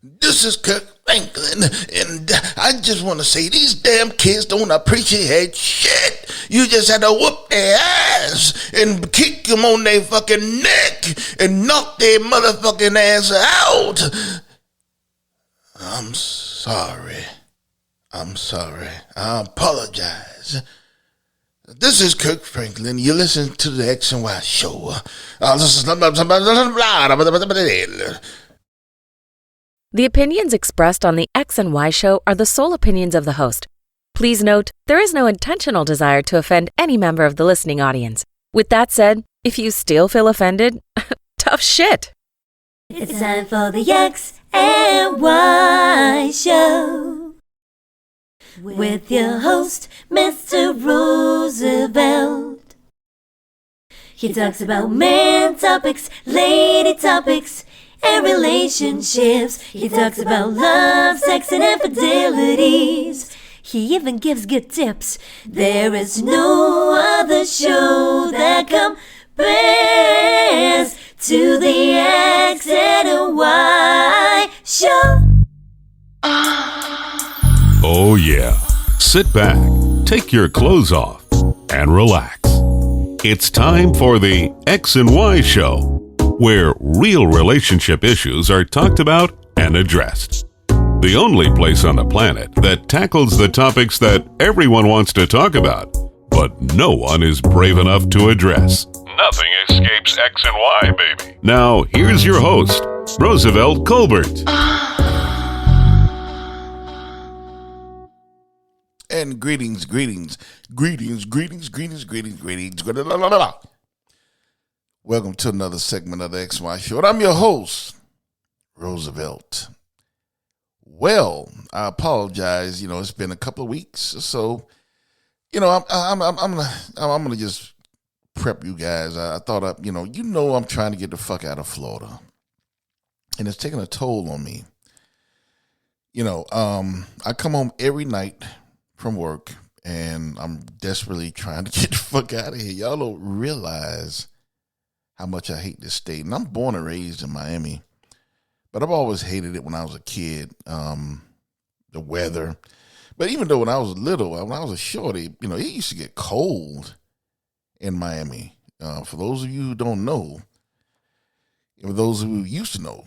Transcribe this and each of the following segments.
This is Kirk Franklin, and I just want to say these damn kids don't appreciate shit. You just had to whoop their ass and kick them on their fucking neck and knock their motherfucking ass out. I'm sorry. I apologize. This is Kirk Franklin. You listen to the X and Y show. The opinions expressed on the X and Y show are the sole opinions of the host. Please note, there is no intentional desire to offend any member of the listening audience. With that said, if you still feel offended, tough shit. It's time for the X and Y show with your host, Mr. Roosevelt. He talks about man topics, lady topics, and relationships. He talks about love, sex, and infidelities. He even gives good tips. There is no other show that compares to the X and Y show. Oh yeah. Sit back, take your clothes off, and relax. It's time for the X and Y show, where real relationship issues are talked about and addressed. The only place on the planet that tackles the topics that everyone wants to talk about, but no one is brave enough to address. Nothing escapes X and Y, baby. Now, here's your host, Roosevelt Colbert. And greetings. Welcome to another segment of the XY Show. And I'm your host, Roosevelt. Well, I apologize. It's been a couple of weeks or so. I'm gonna just prep you guys. I thought I'm trying to get the fuck out of Florida, and it's taking a toll on me. I come home every night from work, and I'm desperately trying to get the fuck out of here. Y'all don't realize how much I hate this state. And I'm born and raised in Miami, but I've always hated it when I was a kid, the weather. But even though when I was little, when I was a shorty, it used to get cold in Miami. For those of you who don't know, for those who used to know,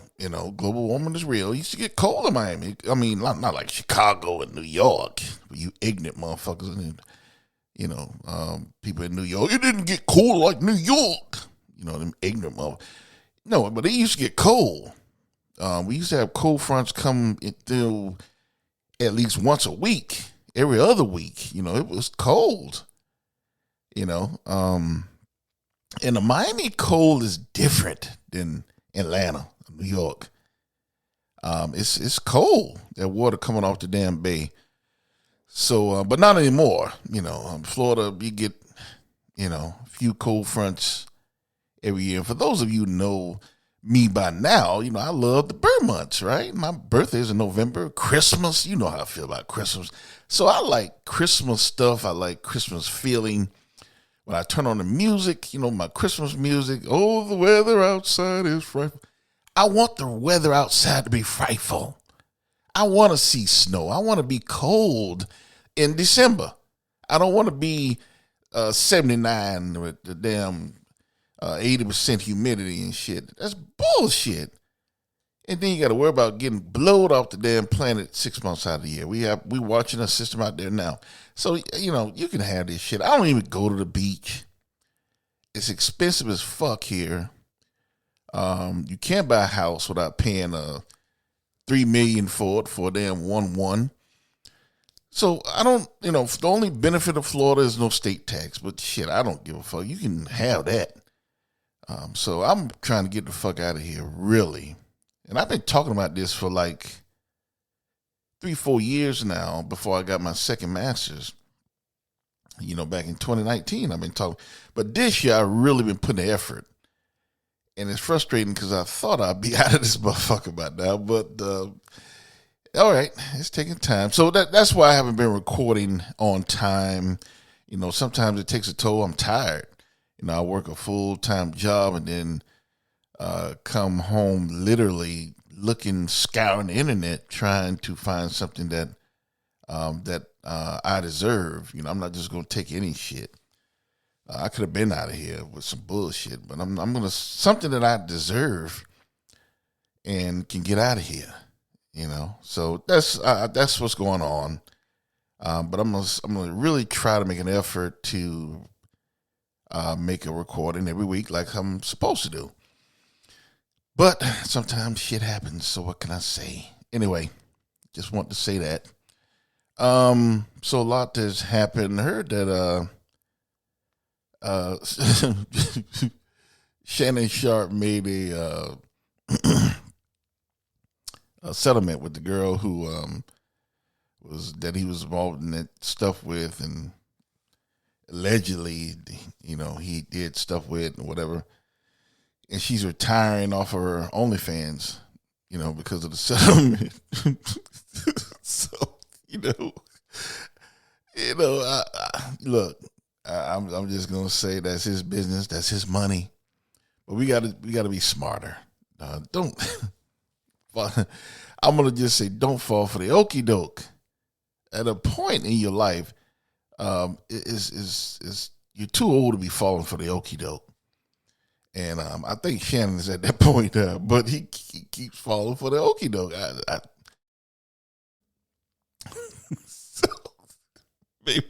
global warming is real. It used to get cold in Miami. I mean, not like Chicago and New York, you ignorant motherfuckers. And, people in New York, it didn't get cold like New York. Them ignorant motherfuckers. No, but it used to get cold. We used to have cold fronts come through at least once a week, every other week. It was cold. And the Miami cold is different than Atlanta, New York. It's cold. That water coming off the damn bay. So, but not anymore. Florida, you get, a few cold fronts every year. And for those of you who know me by now, I love the bird months, right? My birthday is in November. Christmas, you know how I feel about Christmas. So I like Christmas stuff. I like Christmas feeling. When I turn on the music, my Christmas music, oh, the weather outside is frightful. I want the weather outside to be frightful. I want to see snow. I want to be cold in December. I don't want to be 79 with the damn 80% humidity and shit. That's bullshit. And then you got to worry about getting blowed off the damn planet 6 months out of the year. We watching a system out there now. So, you can have this shit. I don't even go to the beach. It's expensive as fuck here. You can't buy a house without paying $3 million for it for a damn 1-1. So I don't, the only benefit of Florida is no state tax. But shit, I don't give a fuck. You can have that. So I'm trying to get the fuck out of here, really. And I've been talking about this for like 3-4 years now before I got my second master's. Back in 2019, I've been talking. But this year, I've really been putting the effort. And it's frustrating because I thought I'd be out of this motherfucker by now. But, all right, it's taking time. So that's why I haven't been recording on time. Sometimes it takes a toll. I'm tired. I work a full-time job and then come home literally scouring the internet, trying to find something that I deserve. I'm not just gonna take any shit. I could have been out of here with some bullshit, but I'm gonna something that I deserve and can get out of here. So that's what's going on. But I'm gonna really try to make an effort to make a recording every week like I'm supposed to do. But sometimes shit happens, so what can I say? Anyway, just want to say that. So a lot has happened. I heard that Shannon Sharp made a settlement with the girl who he was involved in that stuff with, and allegedly, he did stuff with and whatever. And she's retiring off of her OnlyFans, because of the settlement. So, look, I'm just gonna say that's his business, that's his money, but we gotta be smarter. Don't. I'm gonna just say, don't fall for the okie doke. At a point in your life, is you're too old to be falling for the okie doke. And I think Shannon is at that point, but he keeps falling for the okie doke. So maybe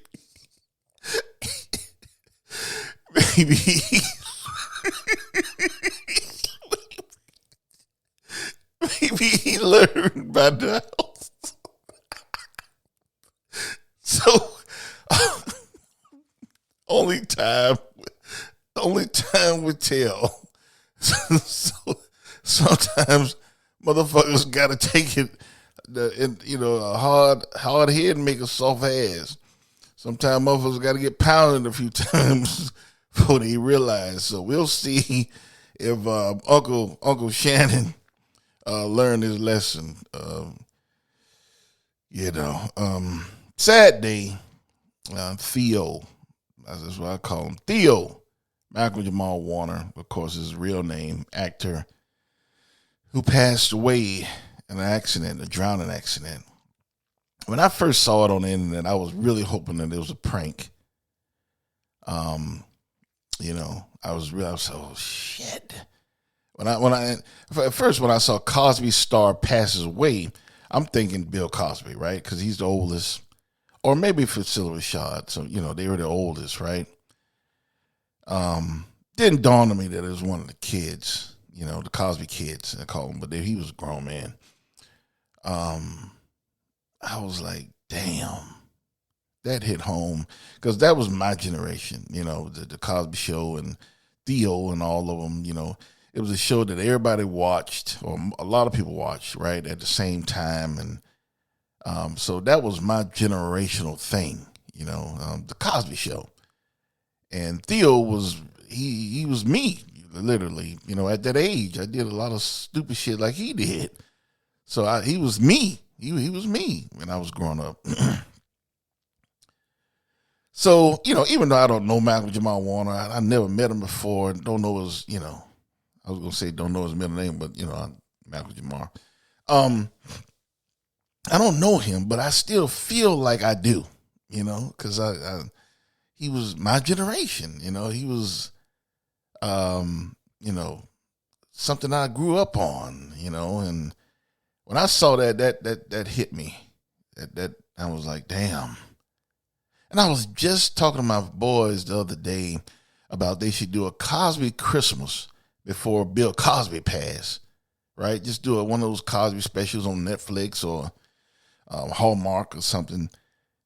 maybe he learned by now. So only time would tell. So sometimes motherfuckers gotta take it, a hard head and make a soft ass. Sometimes motherfuckers gotta get pounded a few times before they realize. So we'll see if Uncle Shannon learned his lesson. Sad day. Theo, that's what I call him. Theo, Malcolm Jamal Warner, of course, his real name, actor, who passed away in a drowning accident. When I first saw it on the internet, I was really hoping that it was a prank. I was oh shit. When I saw Cosby star passes away, I'm thinking Bill Cosby, right? Because he's the oldest. Or maybe Priscilla Rashad. So, they were the oldest, right? Didn't dawn on me that it was one of the kids, the Cosby kids, I call him, but he was a grown man. I was like, damn, that hit home. Because that was my generation, the Cosby Show and Theo and all of them, It was a show that everybody watched, or a lot of people watched, right, at the same time. And so that was my generational thing, the Cosby Show. And Theo was, he was me, literally, at that age. I did a lot of stupid shit like he did. So he was me. He was me when I was growing up. So, even though I don't know Malcolm Jamal Warner, I never met him before, don't know his, I was going to say don't know his middle name, but, Malcolm Jamal. I don't know him, but I still feel like I do, because he was my generation, he was, something I grew up on, and when I saw that hit me, that I was like, damn. And I was just talking to my boys the other day about they should do a Cosby Christmas before Bill Cosby passed, right? Just do one of those Cosby specials on Netflix or Hallmark or something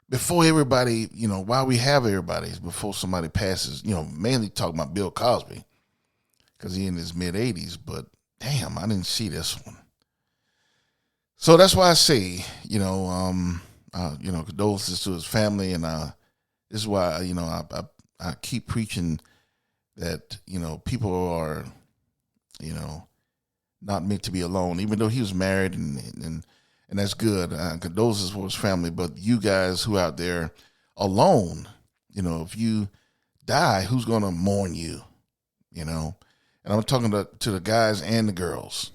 before everybody, while we have everybody, before somebody passes, mainly talking about Bill Cosby because he in his mid-80s, but damn, I didn't see this one. So that's why I say, condolences to his family, and this is why, I keep preaching that, people are, not meant to be alone, even though he was married and that's good. Condolences for his family, but you guys who out there alone, if you die, who's going to mourn you, And I'm talking to the guys and the girls,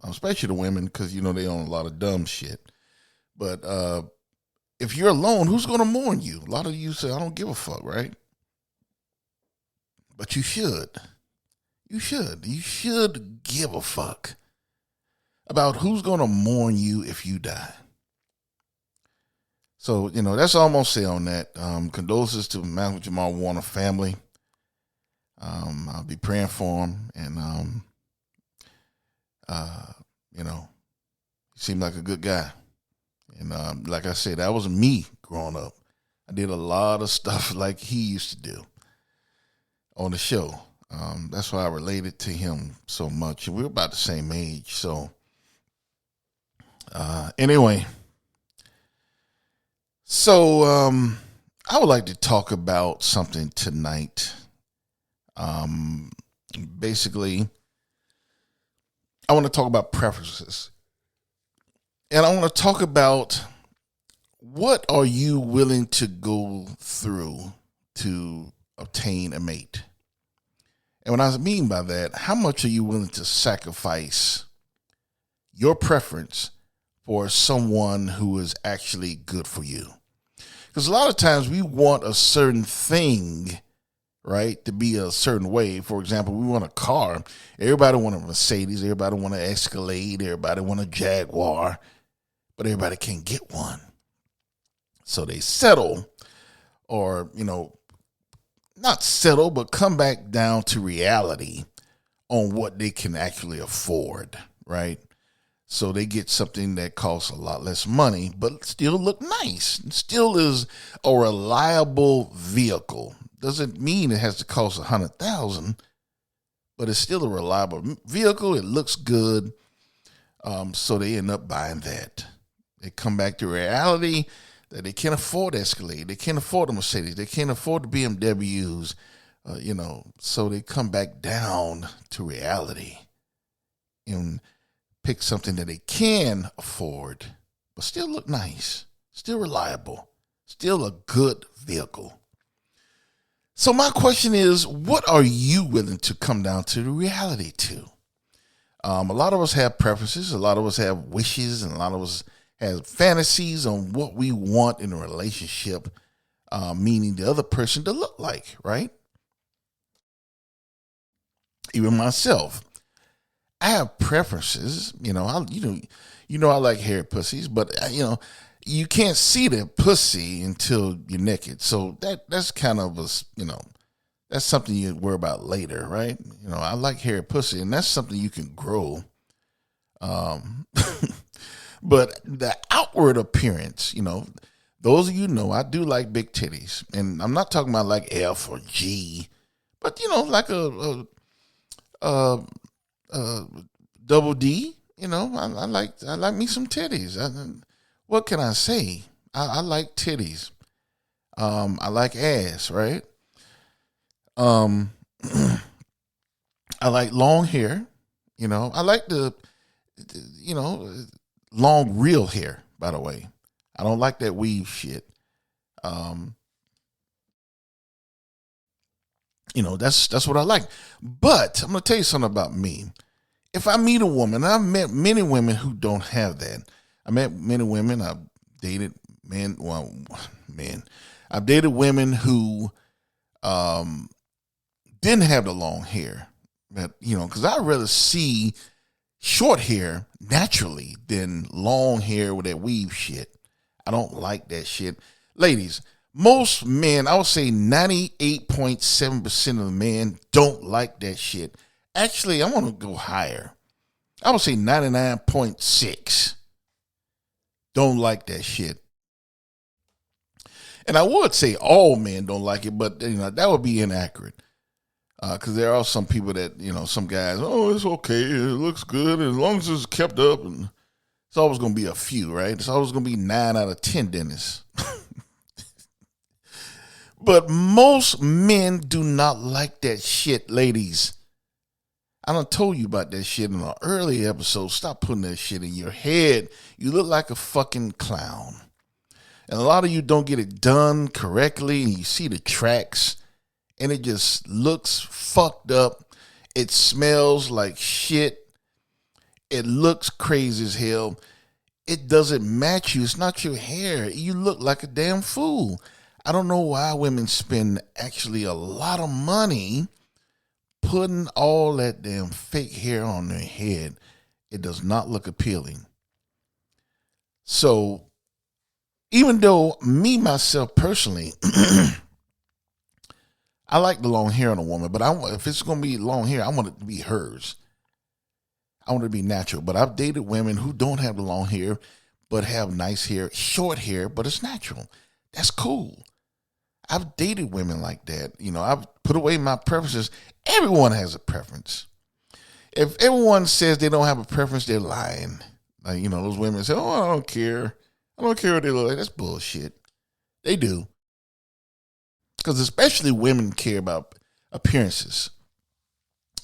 especially the women, because, they own a lot of dumb shit. But if you're alone, who's going to mourn you? A lot of you say, I don't give a fuck, right? But you should. You should. You should give a fuck about who's going to mourn you if you die. So, that's all I'm going to say on that. Condolences to Malcolm Jamal Warner family. I'll be praying for him. And, he seemed like a good guy. And like I said, that was me growing up. I did a lot of stuff like he used to do on the show. That's why I related to him so much. We're about the same age. So, anyway. So, I would like to talk about something tonight. Basically, I want to talk about preferences. And I want to talk about what are you willing to go through to obtain a mate? And what I mean by that, how much are you willing to sacrifice your preference for someone who is actually good for you? Because a lot of times we want a certain thing, right, to be a certain way. For example, we want a car. Everybody want a Mercedes. Everybody want an Escalade. Everybody want a Jaguar. But everybody can't get one. So they settle, or, not settle, but come back down to reality on what they can actually afford, right? So they get something that costs a lot less money, but still look nice. It still is a reliable vehicle. Doesn't mean it has to cost $100,000, but it's still a reliable vehicle. It looks good. So they end up buying that. They come back to reality that they can't afford Escalade. They can't afford the Mercedes. They can't afford the BMWs, so they come back down to reality and pick something that they can afford, but still look nice, still reliable, still a good vehicle. So my question is, what are you willing to come down to the reality to? A lot of us have preferences. A lot of us have wishes, and a lot of us have fantasies on what we want in a relationship, meaning the other person to look like, right? Even myself, I have preferences. I like hairy pussies, but you can't see the pussy until you're naked. So that's kind of that's something you worry about later, right? I like hairy pussy, and that's something you can grow. But the outward appearance, those of you know, I do like big titties, and I'm not talking about like F or G, but like a double D. I like me some titties. What can I say? I like titties. I like ass, right? I like long hair. I like long real hair, by the way. I don't like that weave shit. That's what I like. But I'm gonna tell you something about me. If I meet a woman, I've met many women who don't have that. I met many women. I've dated men. Well, men. I've dated women who didn't have the long hair. But because I'd rather see short hair naturally than long hair with that weave shit. I don't like that shit. Ladies, most men, I would say 98.7% of the men don't like that shit. Actually, I want to go higher. I would say 99.6 don't like that shit. And I would say all men don't like it, but that would be inaccurate. Because there are some people that, some guys, it's okay, it looks good, as long as it's kept up. And it's always going to be a few, right? It's always going to be 9 out of 10 dentists. But most men do not like that shit, ladies. I done told you about that shit in an early episode. Stop putting that shit in your head. You look like a fucking clown. And a lot of you don't get it done correctly, and you see the tracks, and it just looks fucked up. It smells like shit. It looks crazy as hell. It doesn't match you. It's not your hair. You look like a damn fool. I don't know why women spend actually a lot of money putting all that damn fake hair on their head. It does not look appealing. So even though me, myself, personally, I like the long hair on a woman, but if it's going to be long hair, I want it to be hers. I want it to be natural. But I've dated women who don't have the long hair, but have nice hair, short hair, but it's natural. That's cool. I've dated women like that. You know, I've put away my preferences. Everyone has a preference. If everyone says they don't have a preference, they're lying. Like, you know, those women say, oh, I don't care. I don't care what they look like. That's bullshit. They do. Because especially women care about appearances.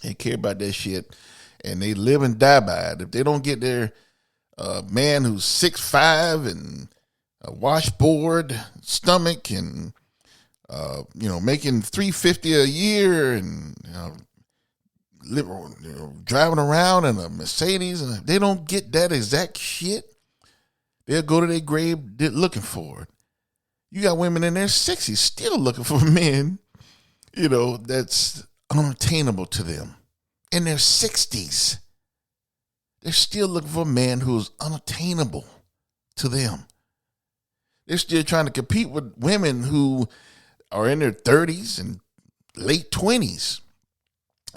They care about that shit. And they live and die by it. If they don't get their man who's 6'5" and a washboard stomach and making $350 a year and driving around in a Mercedes, and if they don't get that exact shit, they'll go to their grave looking for it. You got women in their 60s still looking for men, that's unattainable to them. In their 60s, they're still looking for a man who's unattainable to them. They're still trying to compete with women who are in their 30s and late 20s.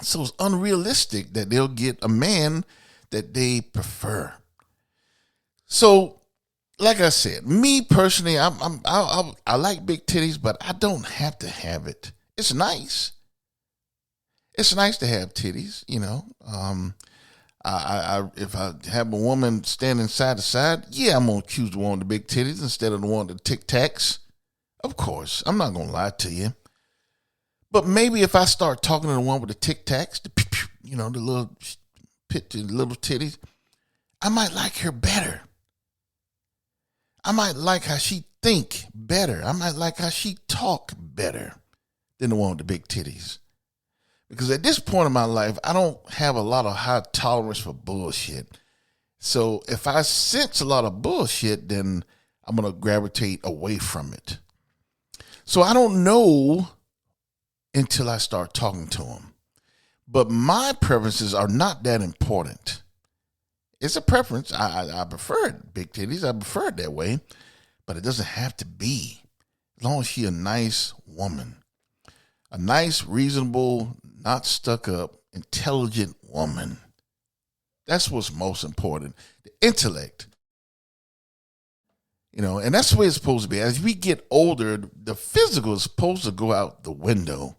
So it's unrealistic that they'll get a man that they prefer. So, like I said, me personally, I like big titties, but I don't have to have it. It's nice. It's nice to have titties, If I have a woman standing side to side, yeah, I'm gonna choose the one with the big titties instead of the one with the Tic Tacs. Of course, I'm not gonna lie to you. But maybe if I start talking to the one with the Tic Tacs, the little little titties, I might like her better. I might like how she think better. I might like how she talk better than the one with the big titties. Because at this point in my life, I don't have a lot of high tolerance for bullshit. So if I sense a lot of bullshit, then I'm going to gravitate away from it. So I don't know until I start talking to them. But my preferences are not that important. It's a preference. I prefer it, big titties. I prefer it that way. But it doesn't have to be. As long as she's a nice woman. A nice, reasonable, not stuck up, intelligent woman. That's what's most important. The intellect. And that's the way it's supposed to be. As we get older, the physical is supposed to go out the window.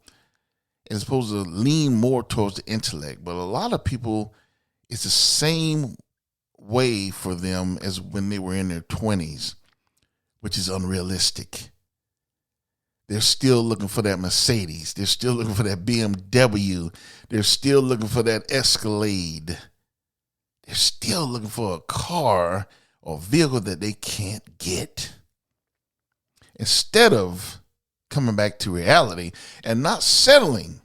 It's supposed to lean more towards the intellect. But a lot of people, it's the same way for them as when they were in their 20s, which is unrealistic. They're still looking for that Mercedes. They're still looking for that BMW. They're still looking for that Escalade. They're still looking for a car or vehicle that they can't get. Instead of coming back to reality and not settling,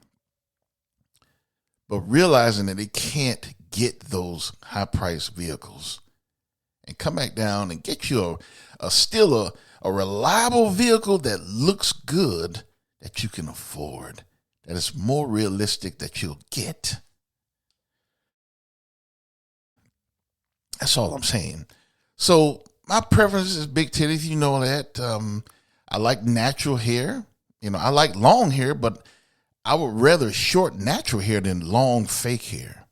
but realizing that they can't get those high-priced vehicles, and come back down and get you a reliable vehicle that looks good, that you can afford, that is more realistic, that you'll get. That's all I'm saying. So my preference is big titties, you know that. I like natural hair. I like long hair, but I would rather short natural hair than long fake hair.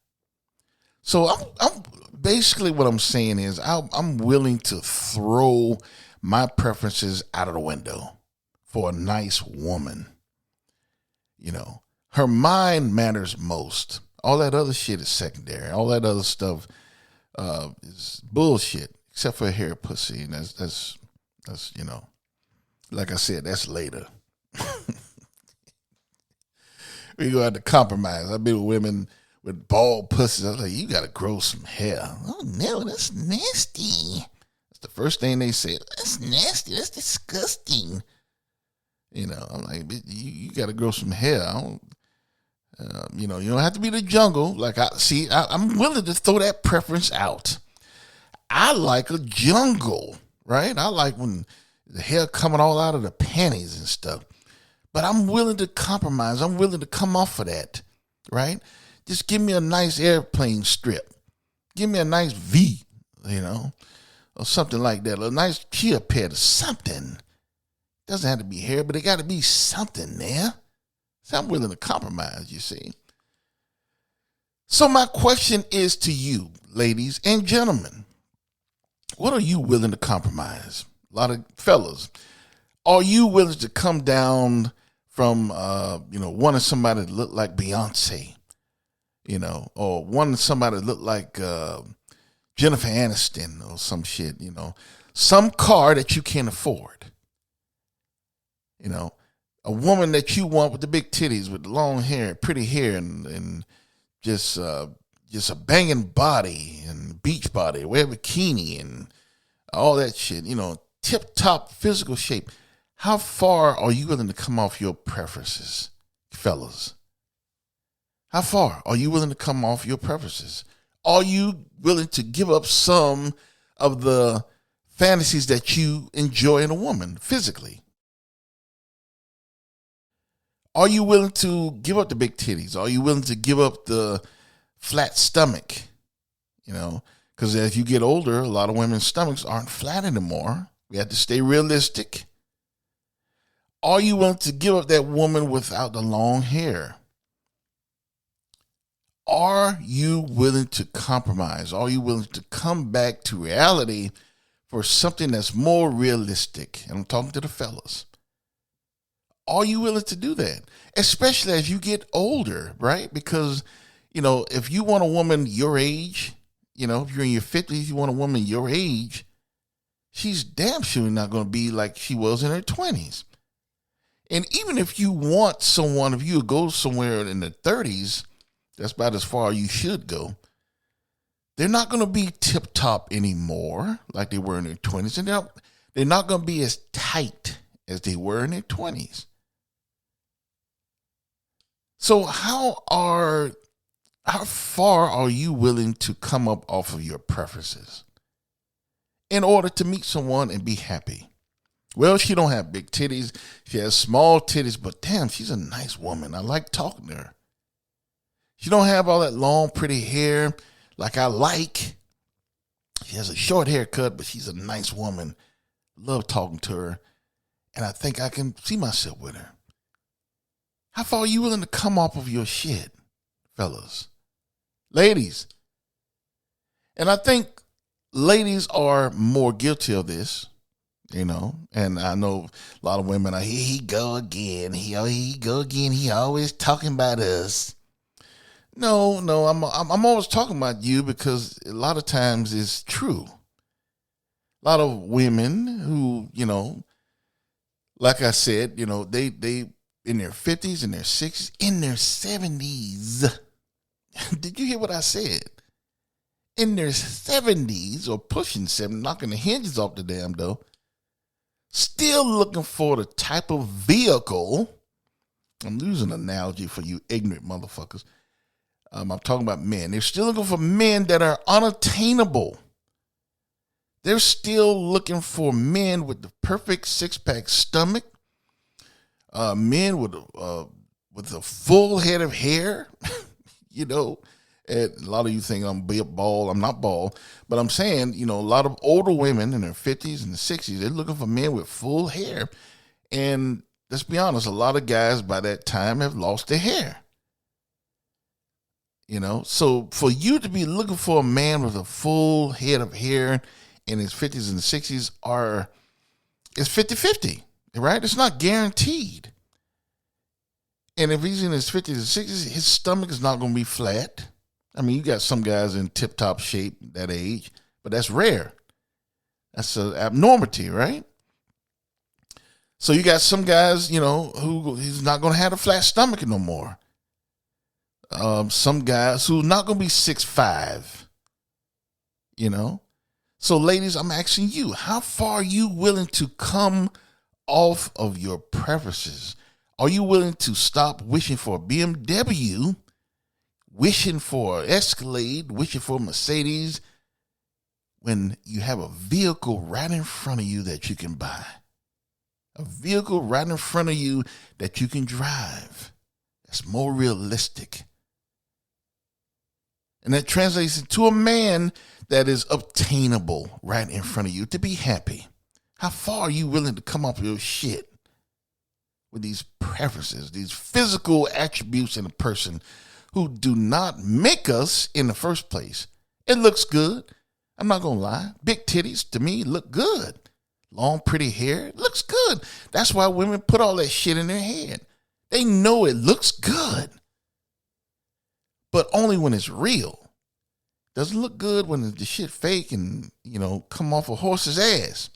So I'm basically what I'm saying is I'm willing to throw my preferences out of the window for a nice woman. Her mind matters most. All that other shit is secondary. All that other stuff is bullshit, except for hair, pussy. And that's like I said, that's later. We go have to compromise. I've been with women with bald pussies. I was like, you got to grow some hair. Oh, no, that's nasty. That's the first thing they said. That's nasty. That's disgusting. I'm like, you got to grow some hair. You know, you don't have to be the jungle. Like I'm willing to throw that preference out. I like a jungle, right? I like when the hair coming all out of the panties and stuff. But I'm willing to compromise. I'm willing to come off of that, right? Just give me a nice airplane strip. Give me a nice V, you know, or something like that. A nice Kia pet or something. Doesn't have to be hair, but it got to be something there. So I'm willing to compromise, you see. So my question is to you, ladies and gentlemen. What are you willing to compromise? A lot of fellas. Are you willing to come down from, wanting somebody that look like Beyonce, you know, or wanting somebody that look like Jennifer Aniston or some shit, you know, some car that you can't afford, you know, a woman that you want with the big titties, with long hair, pretty hair, and just a banging body and beach body, wear a bikini and all that shit, you know, tip top physical shape. How far are you willing to come off your preferences, fellas? How far are you willing to come off your preferences? Are you willing to give up some of the fantasies that you enjoy in a woman physically? Are you willing to give up the big titties? Are you willing to give up the flat stomach? You know, because as you get older, a lot of women's stomachs aren't flat anymore. We have to stay realistic. Are you willing to give up that woman without the long hair? Are you willing to compromise? Are you willing to come back to reality for something that's more realistic? And I'm talking to the fellas. Are you willing to do that? Especially as you get older, right? Because, you know, if you want a woman your age, you know, if you're in your 50s, you want a woman your age, she's damn sure not going to be like she was in her 20s. And even if you want someone, if you go somewhere in the 30s, that's about as far you should go. They're not going to be tip top anymore like they were in their 20s. And they're not going to be as tight as they were in their 20s. So how far are you willing to come up off of your preferences in order to meet someone and be happy? Well, she don't have big titties. She has small titties, but damn, she's a nice woman. I like talking to her. She don't have all that long, pretty hair like I like. She has a short haircut, but she's a nice woman. Love talking to her, and I think I can see myself with her. How far are you willing to come off of your shit, fellas? Ladies. And I think ladies are more guilty of this. You know, and I know a lot of women are, here he go again. He go again. He always talking about us. No, I'm always talking about you because a lot of times it's true. A lot of women who, you know, like I said, you know, they in their 50s, in their 60s, in their 70s. Did you hear what I said? In their 70s or pushing 70, knocking the hinges off the damn door. Still looking for the type of vehicle. I'm using an analogy for you ignorant motherfuckers. I'm talking about men. They're still looking for men that are unattainable. They're still looking for men with the perfect six-pack stomach. Men with a full head of hair. You know, and a lot of you think I'm bald. I'm not bald. But I'm saying, you know, a lot of older women in their 50s and 60s, they're looking for men with full hair. And let's be honest, a lot of guys by that time have lost their hair. You know, so for you to be looking for a man with a full head of hair in his 50s and 60s it's 50-50, right? It's not guaranteed. And if he's in his 50s and 60s, his stomach is not going to be flat. I mean, you got some guys in tip-top shape that age, but that's rare. That's an abnormality, right? So you got some guys, you know, who he's not going to have a flat stomach no more. Some guys who's not going to be 6'5", you know. So ladies, I'm asking you, how far are you willing to come off of your preferences? Are you willing to stop wishing for a BMW, wishing for an Escalade, wishing for a Mercedes, when you have a vehicle right in front of you that you can buy? A vehicle right in front of you that you can drive. That's more realistic. And that translates into a man that is obtainable right in front of you to be happy. How far are you willing to come off your shit with these preferences, these physical attributes in a person who do not make us in the first place? It looks good. I'm not going to lie. Big titties to me look good. Long, pretty hair looks good. That's why women put all that shit in their head. They know it looks good. But only when it's real. Doesn't look good when the shit fake and, come off a horse's ass.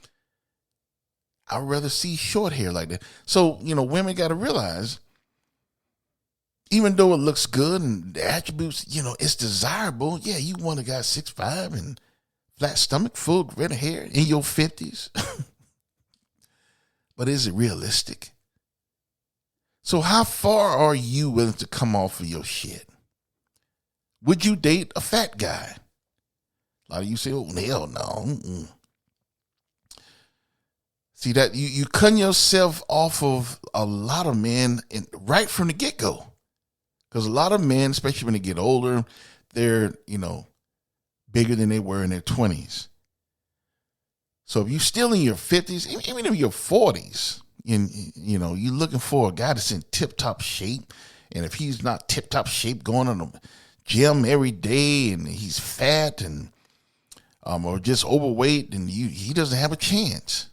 I'd rather see short hair like that. So, women got to realize, even though it looks good and the attributes, it's desirable. Yeah, you want a guy 6'5" and flat stomach, full red hair in your 50s. But is it realistic? So how far are you willing to come off of your shit? Would you date a fat guy? A lot of you say, oh, hell no. Mm-mm. See that you cutting yourself off of a lot of men right from the get-go. Because a lot of men, especially when they get older, they're, bigger than they were in their 20s. So if you're still in your 50s, even in your 40s, you're looking for a guy that's in tip-top shape. And if he's not tip-top shape, going on the gym every day, and he's fat and or just overweight, and he doesn't have a chance.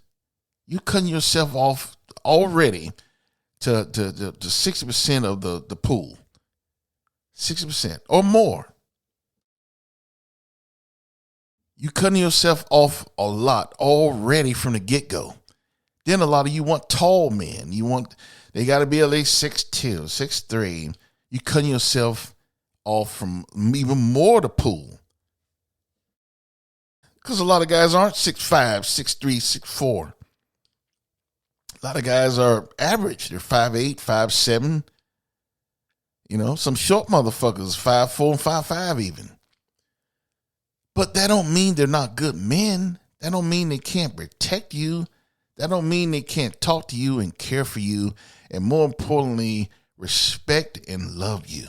You're cutting yourself off already to 60% of the pool. 60% or more. You cutting yourself off a lot already from the get-go. Then a lot of you want tall men. They got to be at least 6'2", 6'3". You cutting yourself off from even more the pool. Because a lot of guys aren't 6'5", 6'3", 6'4". A lot of guys are average. They're 5'8", 5'7". Some short motherfuckers, 5'4" and 5'5" even. But that don't mean they're not good men. That don't mean they can't protect you. That don't mean they can't talk to you and care for you. And more importantly, respect and love you.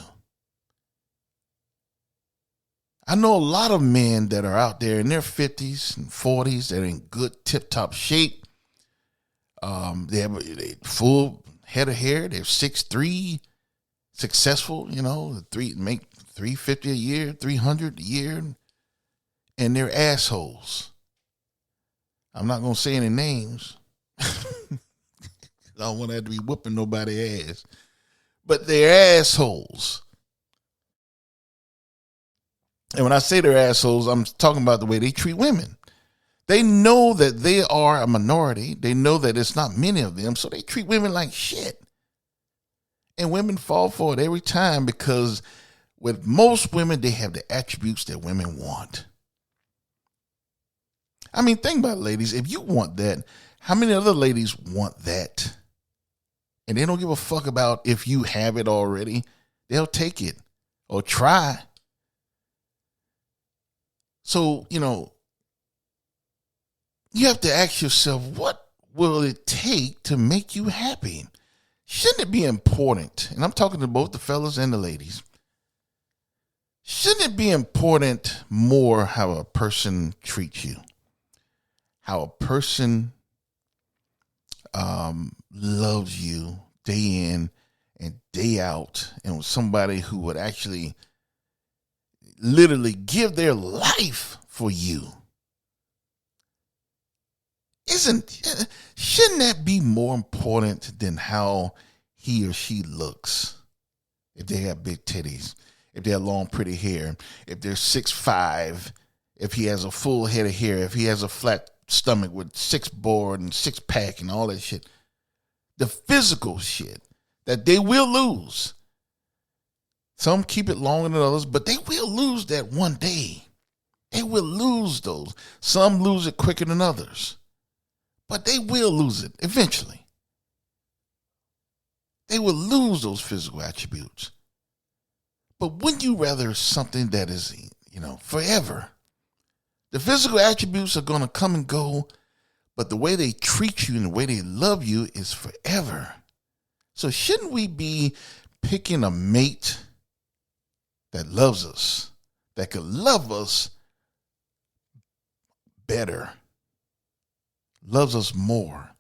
I know a lot of men that are out there in their 50s and 40s that are in good tip-top shape. They have a full head of hair. They're 6'3", successful, make $350 a year, $300 a year. And they're assholes. I'm not going to say any names. I don't want to have to be whooping nobody's ass. But they're assholes. And when I say they're assholes, I'm talking about the way they treat women. They know that they are a minority. They know that it's not many of them, so they treat women like shit. And women fall for it every time because with most women, they have the attributes that women want. I mean, think about it, ladies. If you want that, how many other ladies want that? And they don't give a fuck about if you have it already. They'll take it or try. So, you have to ask yourself, what will it take to make you happy? Shouldn't it be important? And I'm talking to both the fellas and the ladies. Shouldn't it be important more how a person treats you? How a person loves you day in and day out, and with somebody who would actually literally give their life for you. Shouldn't that be more important than how he or she looks? If they have big titties, if they have long, pretty hair, if they're 6'5", if he has a full head of hair, if he has a flat stomach with 6 board and 6 pack and all that shit. The physical shit that they will lose. Some keep it longer than others, but they will lose that one day. They will lose those. Some lose it quicker than others, but they will lose it eventually. they will lose those physical attributes. But wouldn't you rather something that is, forever? The physical attributes are going to come and go, but the way they treat you and the way they love you is forever. So shouldn't we be picking a mate that loves us, that could love us better, loves us more,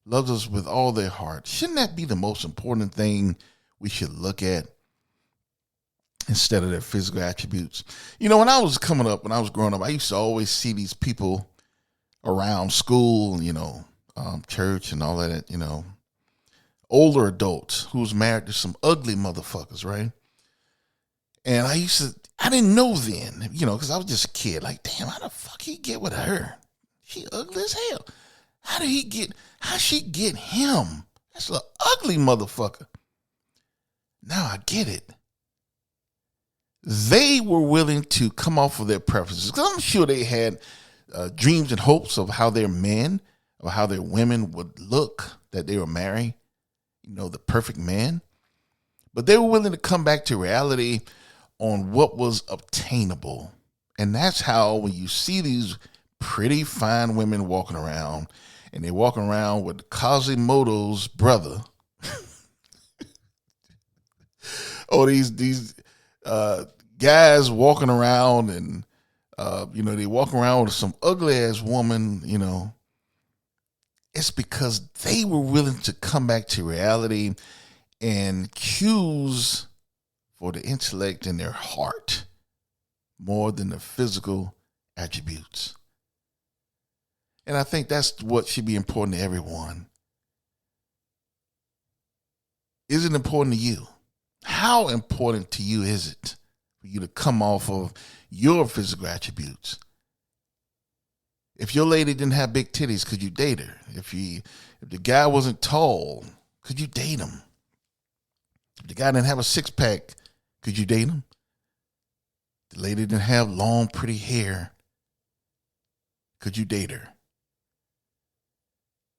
loves us with all their heart? Shouldn't that be the most important thing we should look at instead of their physical attributes? When I was coming up, when I was growing up, I used to always see these people around school, church and all that, older adults who was married to some ugly motherfuckers, right? And I didn't know then, because I was just a kid. Like, damn, how the fuck he get with her? She ugly as hell. How she get him? That's an ugly motherfucker. Now I get it. They were willing to come off of their preferences, because I'm sure they had dreams and hopes of how their men or how their women would look that they were marrying, the perfect man. But they were willing to come back to reality on what was obtainable. And that's how, when you see these pretty fine women walking around, and they're walking around with Quasimodo's brother, or these guys walking around and, they walk around with some ugly ass woman, it's because they were willing to come back to reality and choose for the intellect in their heart more than the physical attributes. And I think that's what should be important to everyone. Is it important to you? How important to you is it for you to come off of your physical attributes? If your lady didn't have big titties, could you date her? If the guy wasn't tall, could you date him? If the guy didn't have a six-pack, could you date him? The lady didn't have long, pretty hair, could you date her?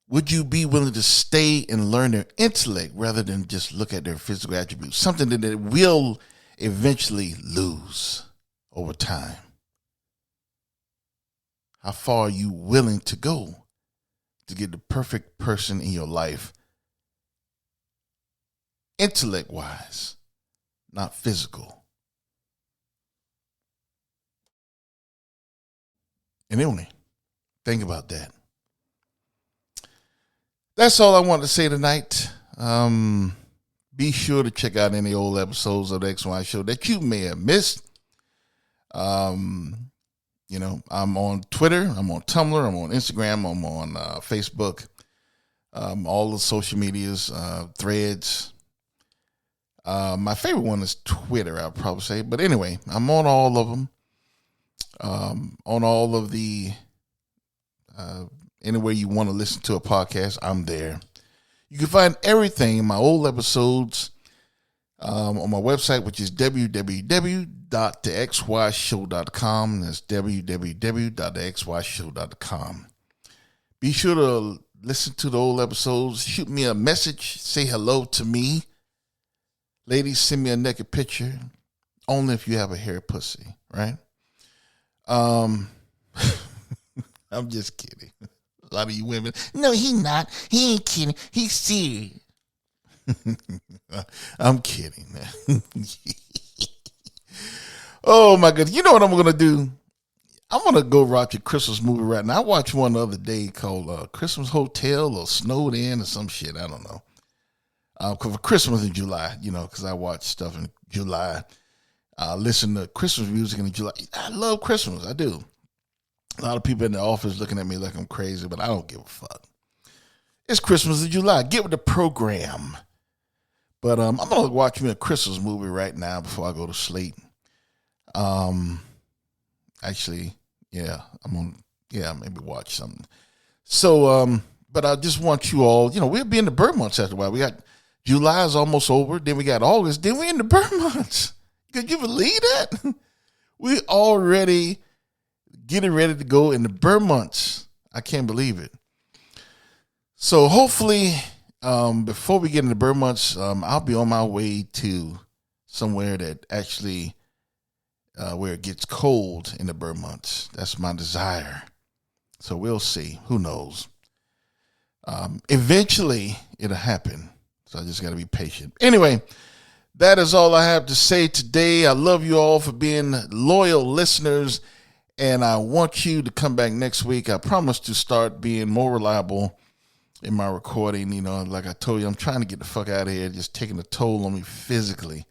Would you be willing to stay and learn their intellect rather than just look at their physical attributes? Something that they will eventually lose over time. How far are you willing to go to get the perfect person in your life, intellect-wise, not physical? And only think about that. That's all I want to say tonight. Be sure to check out any old episodes of the XY Show that you may have missed. I'm on Twitter, I'm on Tumblr, I'm on Instagram, I'm on Facebook, all the social medias, threads. My favorite one is Twitter, I'll probably say. But anyway, I'm on all of them. On all of the anywhere you want to listen to a podcast, I'm there. You can find everything in my old episodes on my website, which is www.thexyshow.com. That's www.thexyshow.com. Be sure to listen to the old episodes. Shoot me a message. Say hello to me. Ladies, send me a naked picture. Only if you have a hairy pussy, right? I'm just kidding. A lot of you women, no, he not. He ain't kidding. He's serious. I'm kidding, man. Oh, my goodness. You know what I'm going to do? I'm going to go watch a Christmas movie right now. I watched one the other day called Christmas Hotel or Snowed In or some shit. I don't know. Because for Christmas in July, because I watch stuff in July. Listen to Christmas music in July. I love Christmas. I do. A lot of people in the office looking at me like I'm crazy, but I don't give a fuck. It's Christmas in July. Get with the program. But I'm going to watch me a Christmas movie right now before I go to sleep. Actually, yeah, maybe watch something. So, but I just want you all, we'll be in the bird months after a while. We got July is almost over. Then we got August. Then we're in the bird months. Could you believe that? We already getting ready to go in the bird months. I can't believe it. So hopefully Before we get into bird months, I'll be on my way to somewhere that actually where it gets cold in the bird months. That's my desire. So we'll see. Who knows? Eventually, it'll happen. So I just got to be patient. Anyway, that is all I have to say today. I love you all for being loyal listeners, and I want you to come back next week. I promise to start being more reliable in my recording. You know, like I told you, I'm trying to get the fuck out of here. Just taking a toll on me physically.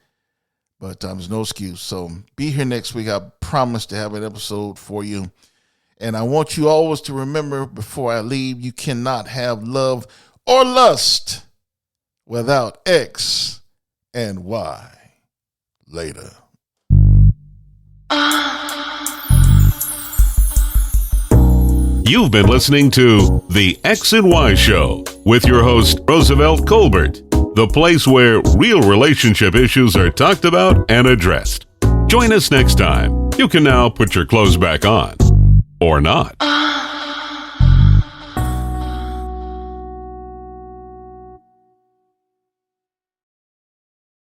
But there's no excuse. So be here next week. I promise to have an episode for you. And I want you always to remember before I leave, you cannot have love or lust without X and Y. Later. You've been listening to The X and Y Show with your host, Roosevelt Colbert, the place where real relationship issues are talked about and addressed. Join us next time. You can now put your clothes back on. Or not.